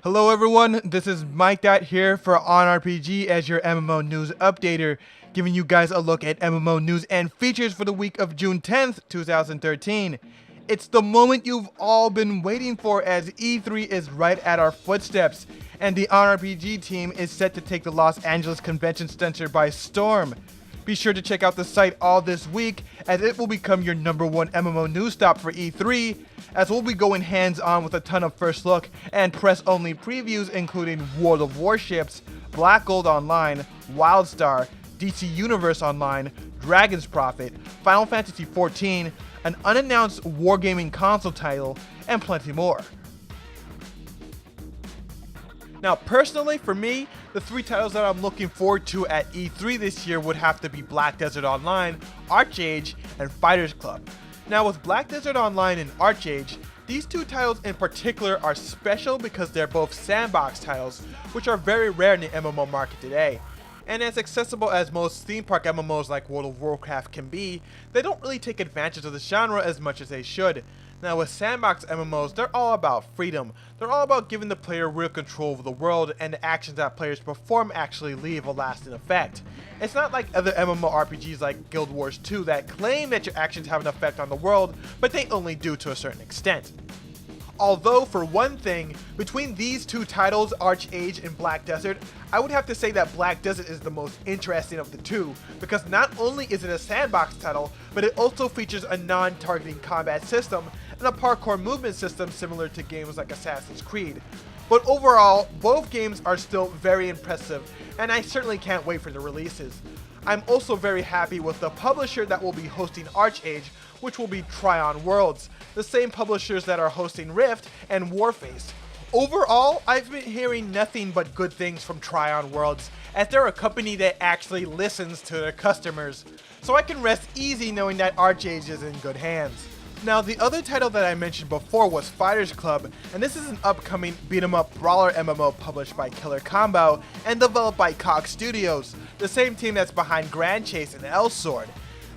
Hello everyone, this is Mikedot here for OnRPG as your MMO news updater, giving you guys a look at MMO news and features for the week of June 10th, 2013. It's the moment you've all been waiting for as E3 is right at our footsteps, and the OnRPG team is set to take the Los Angeles Convention Center by storm. Be sure to check out the site all this week as it will become your #1 MMO news stop for E3, as we'll be going hands-on with a ton of first look and press-only previews including World of Warships, Black Gold Online, Wildstar, DC Universe Online, Dragon's Prophet, Final Fantasy XIV, an unannounced wargaming console title, and plenty more. Now, personally, for me, the three titles that I'm looking forward to at E3 this year would have to be Black Desert Online, ArcheAge, and Fighters Club. Now, with Black Desert Online and ArcheAge, these two titles in particular are special because they're both sandbox titles, which are very rare in the MMO market today. And as accessible as most theme park MMOs like World of Warcraft can be, they don't really take advantage of the genre as much as they should. Now with sandbox MMOs, they're all about freedom. They're all about giving the player real control over the world, and the actions that players perform actually leave a lasting effect. It's not like other MMORPGs like Guild Wars 2 that claim that your actions have an effect on the world, but they only do to a certain extent. Although, for one thing, between these two titles, ArcheAge and Black Desert, I would have to say that Black Desert is the most interesting of the two, because not only is it a sandbox title, but it also features a non-targeting combat system and a parkour movement system similar to games like Assassin's Creed. But overall, both games are still very impressive, and I certainly can't wait for the releases. I'm also very happy with the publisher that will be hosting ArcheAge, which will be Tryon Worlds, the same publishers that are hosting Rift and Warface. Overall, I've been hearing nothing but good things from Tryon Worlds, as they're a company that actually listens to their customers, so I can rest easy knowing that ArcheAge is in good hands. Now, the other title that I mentioned before was Fighters Club, and this is an upcoming beat-em-up brawler MMO published by Killer Combo and developed by Koch Studios, the same team that's behind Grand Chase and Elsword.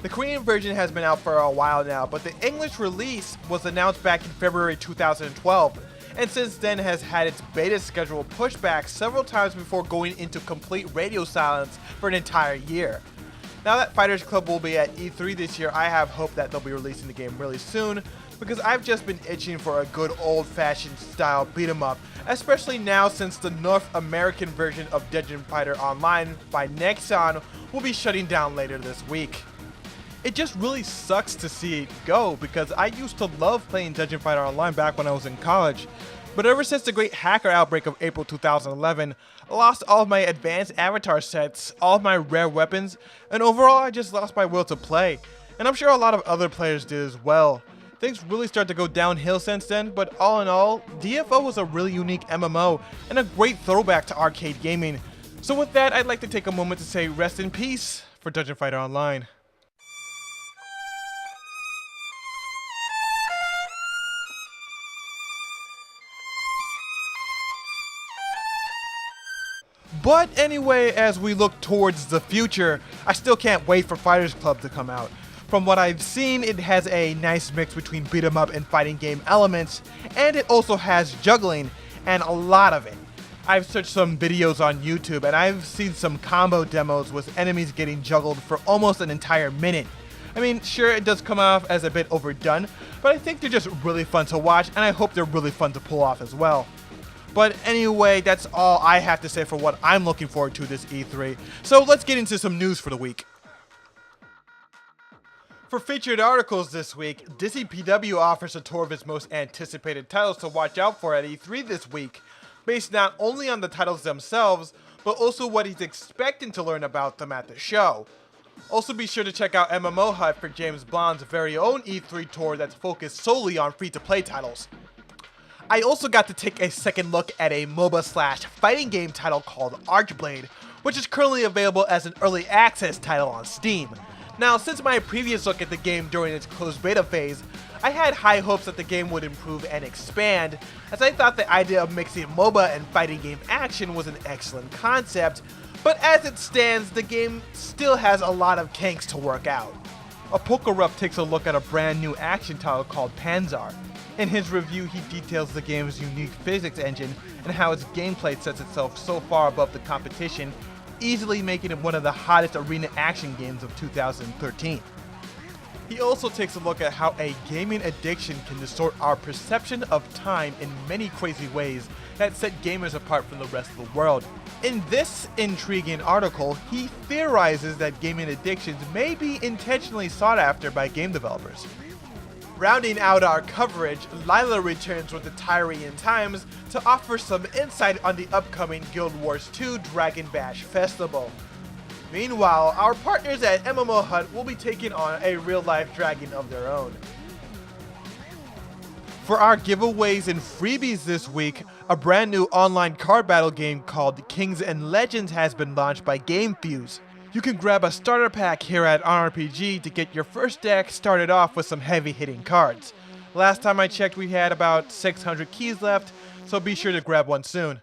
The Korean version has been out for a while now, but the English release was announced back in February 2012, and since then has had its beta schedule pushed back several times before going into complete radio silence for an entire year. Now that Fighters Club will be at E3 this year, I have hope that they'll be releasing the game really soon, because I've just been itching for a good old-fashioned style beat-em-up, especially now since the North American version of Dungeon Fighter Online by Nexon will be shutting down later this week. It just really sucks to see it go, because I used to love playing Dungeon Fighter Online back when I was in college. But ever since the great hacker outbreak of April 2011, I lost all of my advanced avatar sets, all of my rare weapons, and overall I just lost my will to play. And I'm sure a lot of other players did as well. Things really started to go downhill since then, but all in all, DFO was a really unique MMO and a great throwback to arcade gaming. So with that, I'd like to take a moment to say rest in peace for Dungeon Fighter Online. But anyway, as we look towards the future, I still can't wait for Fighters Club to come out. From what I've seen, it has a nice mix between beat 'em up and fighting game elements, and it also has juggling, and a lot of it. I've searched some videos on YouTube, and I've seen some combo demos with enemies getting juggled for almost an entire minute. I mean, sure, it does come off as a bit overdone, but I think they're just really fun to watch, and I hope they're really fun to pull off as well. But anyway, that's all I have to say for what I'm looking forward to this E3. So let's get into some news for the week. For featured articles this week, Disney PW offers a tour of its most anticipated titles to watch out for at E3 this week, based not only on the titles themselves, but also what he's expecting to learn about them at the show. Also be sure to check out MMO Hut for James Blonde's very own E3 tour that's focused solely on free-to-play titles. I also got to take a second look at a MOBA/fighting game title called Archblade, which is currently available as an early access title on Steam. Now, since my previous look at the game during its closed beta phase, I had high hopes that the game would improve and expand, as I thought the idea of mixing MOBA and fighting game action was an excellent concept, but as it stands, the game still has a lot of kinks to work out. A Pokerup takes a look at a brand new action title called Panzar. In his review, he details the game's unique physics engine and how its gameplay sets itself so far above the competition, easily making it one of the hottest arena action games of 2013. He also takes a look at how a gaming addiction can distort our perception of time in many crazy ways that set gamers apart from the rest of the world. In this intriguing article, he theorizes that gaming addictions may be intentionally sought after by game developers. Rounding out our coverage, Lila returns with the Tyrian Times to offer some insight on the upcoming Guild Wars 2 Dragon Bash Festival. Meanwhile, our partners at MMO Hut will be taking on a real-life dragon of their own. For our giveaways and freebies this week, a brand new online card battle game called Kings and Legends has been launched by GameFuse. You can grab a starter pack here at OnRPG to get your first deck started off with some heavy-hitting cards. Last time I checked, we had about 600 keys left, so be sure to grab one soon.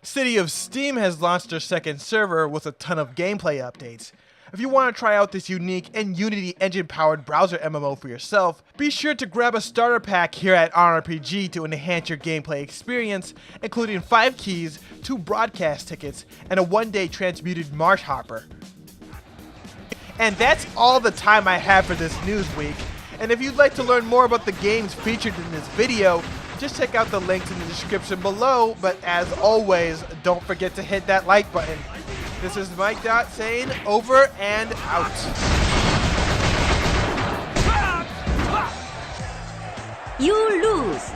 City of Steam has launched their second server with a ton of gameplay updates. If you want to try out this unique and Unity engine-powered browser MMO for yourself, be sure to grab a starter pack here at OnRPG to enhance your gameplay experience, including 5 keys, 2 broadcast tickets, and a 1-day transmuted marsh hopper. And that's all the time I have for this news week. And if you'd like to learn more about the games featured in this video, just check out the links in the description below, but as always, don't forget to hit that like button. This is Mikedot saying over and out. You lose.